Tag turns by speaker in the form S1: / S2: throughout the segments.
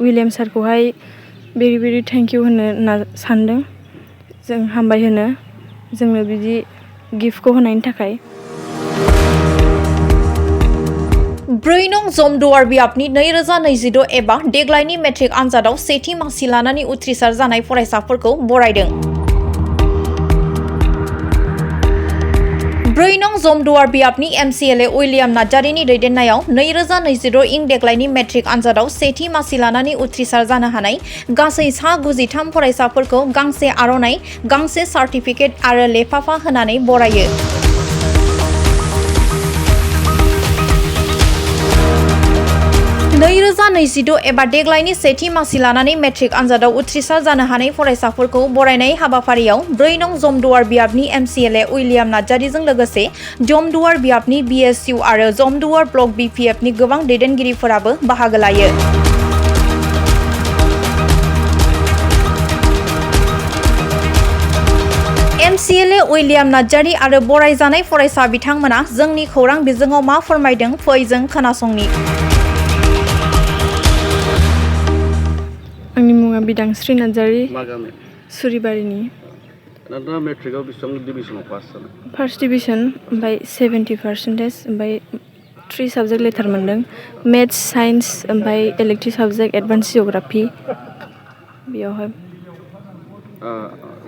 S1: William सारखौहाय very very thank you होनो सानदों जों हामबाय होनो जोंनो बिदि गिफ्टखौ होनायनि थाखाय।
S2: 4 नं जमदुवार बियाबनि 2026 एबा देग्लायनि मेट्रिक आनजादाव सेथि मासि लानानै उथ्रिसार जानाय फरायसाफोरखौ बरायदों। 4 नं जमदुवार बियाबनि MCLA उइलियाम नार्जारिनि दैदेननायाव 2026 इं देग्लायनि मेट्रिक आनजादाव सेथि मासि लानानै उथ्रिसार जानो हानाय गासै सा 93 फरायसाफोरखौ गांसे आर'नाइ, गांसे सार्टिफिकेट आरो लेफाफा होनानै बरायो। एबा देग्लायनि सेथि मासि लानानै मेट्रिक आनजादाव उथ्रिसार जानो हानाय फरायसाफोरखौ बरायनाय हाबाफारियाव 4 नं जमदुवार बियाबनि MCLA उइलियाम नार्जारिजों लोगोसे जमदुवार बियाबनि BSU आरो जमदुवार ब्लक BPFनि गोबां दैदेनगिरिफोराबो बाहागो लायो। MCLA उइलियाम नार्जारि आरो बरायजानाय फरायसा बिथांमोना जोंनि खौरां बिजोङाव मा फोरमायदों फै जों खोनासंनि।
S1: आंनि मुङा बिदांस्रि नार्जारि सुरिबारिनि।
S3: नोंथाङा मेट्रिकआव बेसेबां डिभिजनाव पास जानाय?
S1: फार्स्ट डिभिजन ओमफ्राय 70% ओमफ्राय 3 साबजेक्ट लेटार मोनदों मेथ्स साइन्स ओमफ्राय इलेक्टिभ साबजेक्ट एडभान्स जिअ'ग्राफि बेयावहाय।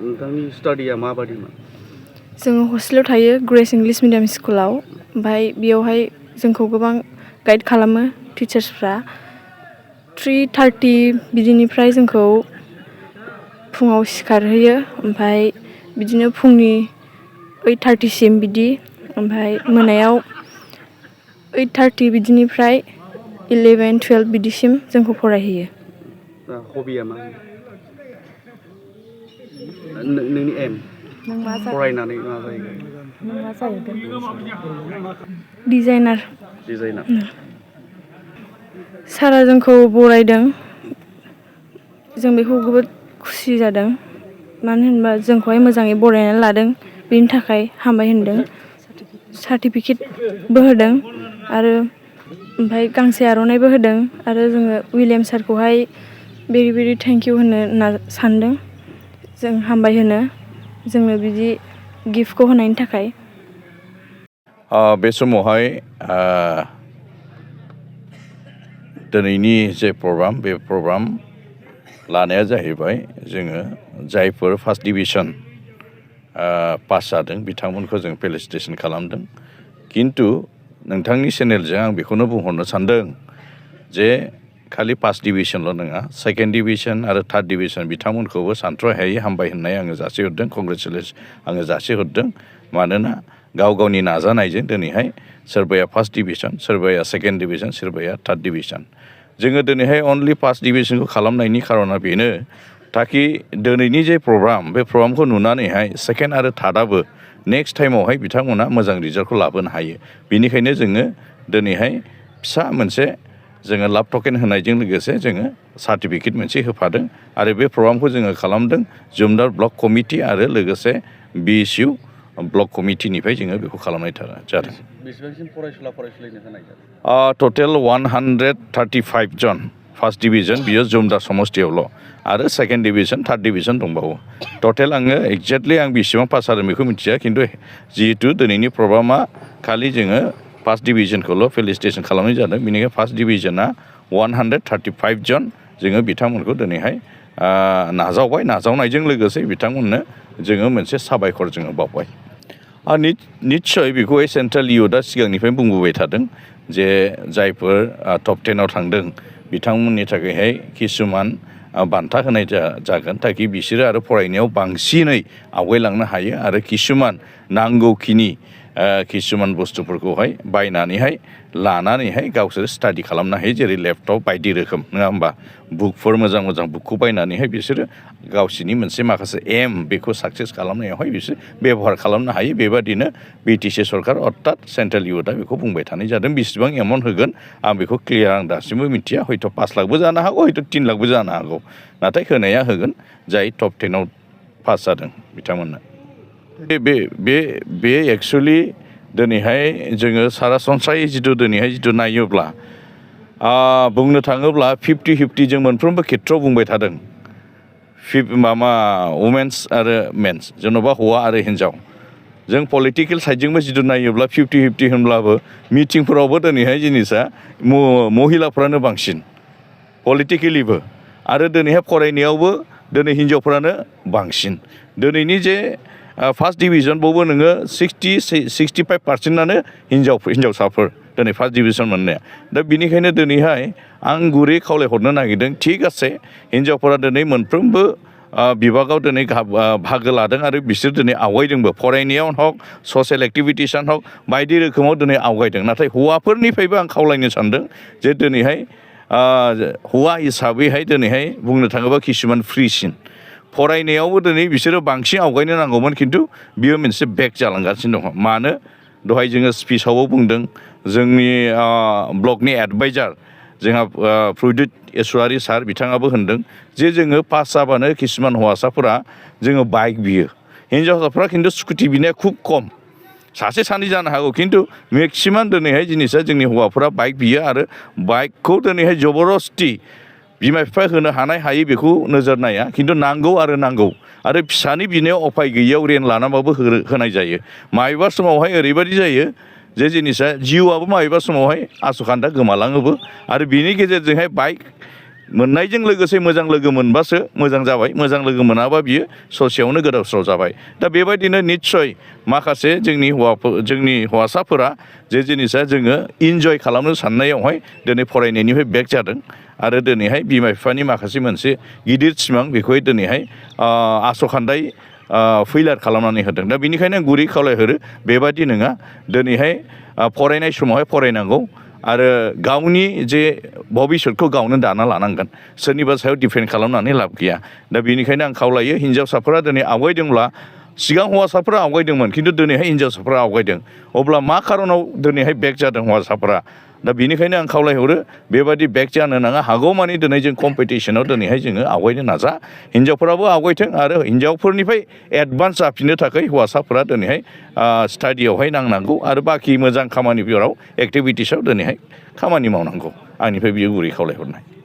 S3: नोंथांनि स्टाडिया माबादिमोन?
S1: जोङो हस्टेलाव थायो ग्रेस इंलिश मिडियाम स्कुलाव ओमफ्राय बेयावहाय जोंखौ गोबां गाइड खालामो टिचार्सफ्रा। 3:30 बिदिनिफ्राय जोंखौ फुङाव सिखारहोयो ओमफ्राय बिदिनो फुंनि 8:30 सिम बिदि ओमफ्राय मोनायाव 8:30 बिदिनिफ्राय 11-12 बिदिसिम जोंखौ फरायहोयो।
S3: हबिया मा? नोंनि एम फरायनानै मा जाहैगोन?
S1: डिजाइनार। सारा जोंखौ बरायदों जों बेखौ जोबोद खुसि जादों मानो होनबा जोंखौहाय मोजाङै बरायनानै लादों बेनि थाखाय हामबाय होनदों सार्टिफिकेटबो होदों आरो ओमफ्राय गांसे आर'नाइबो होदों आरो जोङो विलियाम सारखौहाय भेरि भेरि थेंक इउ होनो सानदों जों हामबाय होनो जोंनो बिदि गिफ्टखौ होनायनि थाखाय।
S4: बे समावहाय दिनैनि जे प्रग्राम बे प्रग्राम लानाया जाहैबाय जोङो जायफोर फार्स्ट डिभिजन पास जादों बिथांमोनखौ जों फेलिसिटेसन खालामदों। खिन्थु नोंथांनि चेनेलजों आं बेखौनो बुंहरनो सानदों जे खालि फार्स्ट डिभिजनल' नङा सेकेन्ड डिभिजन आरो थार्ड डिभिजन बिथांमोनखौबो सानथ्र'हायै हामबाय होननाय आङो जासिहरदों कंग्रेचुलेसन आङो जासिहरदों। मानोना गाव गावनि नाजानायजों दिनैहाय सोरबाया फार्स्ट डिभिजन सोरबाया सेकेन्ड डिभिजन सोरबाया थार्ड डिभिजन जोङो दिनैहाय अनलि फार्स्ट डिभिजनखौ खालामनायनि खारना बेनो ताकि दिनैनि जे प्रग्राम बे प्रग्रामखौ नुनानैहाय सेकेन्ड आरो थार्डआबो नेक्स्ट टाइमावहाय बिथांमोना मोजां रिजाल्टखौ लाबोनो हायो। बेनिखायनो जोङो दिनैहाय फिसा मोनसे जोङो लाभ टकेन होनायजों लोगोसे जोङो सार्टिफिकेट मोनसे होफादों आरो बे प्रग्रामखौ जोङो खालामदों जुमदार ब्लक कमिटि आरो लोगोसे BSU ब्लक कमिटिनिफ्राय जोङो बेखौ खालामनाय जादों।
S3: बेसेबांसिम फरायसुलिनो होनाय जादों?
S4: टटेल 135 जन फार्स्ट डिभिजन बियो जुमदार समस्तियावल' आरो सेकेन्ड डिभिजन थार्ड डिभिजन दंबावो। टटेल आङो एक्जेक्टलि आं बेसेबां पास जादों बेखौ मिथिया खिन्थु जिहेतु दिनैनि प्रग्रामा खालि जोङो फार्स्ट डिभिजनखौल' फेलिसिटेसन खालामनाय जादों बेनिखायनो फार्स्ट डिभिजना 135 जन जोङो बिथांमोनखौ दिनैहाय नाजावबाय नाजावनायजों लोगोसे बिथांमोननो जोङो मोनसे साबायखर जोङो बावबाय। निस्सय बेखौहाय सेन्ट्रेल इउथआ सिगांनिफ्रायनो बुंबोबाय थादों जे जायफोर टप 10आव थांदों बिथांमोननि थाखायहाय किसुमान बान्था होनाय जागोन ताकि बिसोरो आरो फरायनायाव बांसिनै आवगायलांनो हायो आरो किसुमान नांगौखिनि किसुमान बुस्थुफोरखौहाय बायनानैहाय लानानैहाय गावसोर स्टाडि खालामनो हायो जेरै लेपटप बायदि रोखोम नङा होमबा बुकफोर मोजां मोजां बुकखौ बायनानैहाय बिसोरो गावसोरनि मोनसे माखासे एम बेखौ साक्सेस खालामनायावहाय बिसोर बेबहार खालामनो हायो। बेबादिनो BTC सरकार अर्थात सेन्ट्रेल इउथआ बेखौ बुंबाय थानाय जादों। बेसेबां एमाउन्ट होगोन आं बेखौ क्लियार आं दासिमबो मिथिया हयथ' 5 लाखबो जानो हागौ हयथ' 3 लाखबो जानो हागौ नाथाय होनाया होगोन जाय टप 10आव पास जादों बिथांमोननो। बे एक्सुवेलि दिनैहाय जोङो सरासनस्रायै जिथु दिनैहाय जिथु नायोब्ला बुंनो थाङोब्ला 50-50 जों मोनफ्रोमबो खेथ्रआव बुंबाय थादों वुमेन्स आरो मेन्स जेन'बा हौवा आरो हिन्जाव जों पलिटिकेल साइडजोंबो जिथु नायोब्ला 50-50 होनब्लाबो मिटिंफोरावबो दिनैहाय जिनिसा महिलाफ्रानो बांसिन पलिटिकेलिबो आरो दिनैहाय फरायनायावबो दिनै हिन्जावफ्रानो बांसिन दिनैनि जे फार्स्ट डिभिजनबावबो नोङो 65%आनो हिन्जावसाफोर दिनै फार्स्ट डिभिजन मोननाया दा बिनिखायनो दिनैहाय आं गुरै खावलायहरनो नागिरदों थिग আছে हिन्जावफोरा दिनै मोनफ्रोमबो बिभागाव दिनै बाहागो लादों आरो बिसोर दिनै आवगायदोंबो फरायनायावनो हक ससियेल एक्टिभिटिसानो हक बायदि रोखोमाव दिनै आवगायदों नाथाय हौवाफोरनिफ्रायबो आं खावलायनो सानदों जे दिनैहाय हौवा हिसाबैहाय दिनैहाय बुंनो थाङोबा किसुमान फ्रिसिन फरायनायावबो दिनै बिसोरो बांसिन आवगायनो नांगौमोन खिन्थु बियो मोनसे बेक जालांगासिनो दङ मानो दहाय जोङो स्पिचआवबो बुंदों जोंनि ब्लकनि एडभाइजार जोंहा प्रद्युत इसवारि सार बिथाङाबो होनदों जे जोङो पास जाबानो किसुमान हौवासाफोरा जोङो बाइक बियो हिन्जावसाफ्रा खिन्थु स्कुटि बिनाया खुब खम सासे सानै जानो हागौ खिन्थु मेक्सिमाम दिनैहाय जिनिसा जोंनि हौवाफोरा बाइक बियो आरो बाइकखौ दिनैहाय जबरदस्ति बिमा बिफा होनो हानाय हायै बेखौ नोजोर नाया खिन्थु नांगौ आरो फिसानि बिनायाव उफाय गैयियाव रेन लानाबाबो होनाय जायो माबेबा समावहाय ओरैबायदि जायो जे जिनिसा जिउआबो माबेबा समावहाय आसुखान्दा गोमालाङोबो आरो बिनि गेजेरजोंहाय बाइक मोननायजों लोगोसे मोजां लोगो मोनबासो मोजां जाबाय मोजां लोगो मोनाबा बियो ससेयावनो गोदाव सोराव जाबाय दा बेबायदिनो निस्सय माखासे जोंनि हौवासाफोरा जे जिनिसा जोङो इन्जय खालामनो साननायावहाय दिनै फरायनायनिफ्राय बेक जादों आरो दिनैहाय बिमा बिफानि माखासे मोनसे गिदिर सिमां बेखौहाय दिनैहाय आसखान्दायै फैलार खालामनानै होदों दा बेनिखायनो आं गुरै खावलायहरो बेबादि नङा दिनैहाय फरायनाय समावहाय फरायनांगौ आरो गावनि जे भबिष्यतखौ गावनो दाना लानांगोन सोरनिबा सायाव डिपेन्ड खालामनानै लाब गैया दा बेनिखायनो आं खावलायो हिन्जावसाफोरा दिनै आवगायदोंब्ला सिगां हौवासाफोरा आवगायदोंमोन खिन्थु दिनैहाय हिन्जावसाफोरा आवगायदों अब्ला मा खारनाव दिनैहाय बेक जादों हौवासाफोरा दा बेनिखायनो आं खावलायहरो बेबादि बेक जानो नाङा हागौमानि दिनै जों कम्पिटिसनाव दिनैहाय जोङो आवगायनो नाजा हिन्जावफोराबो आवगायथों आरो हिन्जावफोरनिफ्राय एडभान्स जाफिननो थाखाय हौवासाफोरा दिनैहाय स्टाडियावहाय नांनांगौ आरो बाखि मोजां खामानिफोराव एक्टिभिटिसाव दिनैहाय खामानि मावनांगौ आंनिफ्राय बियो गुरै खावलायहरनाय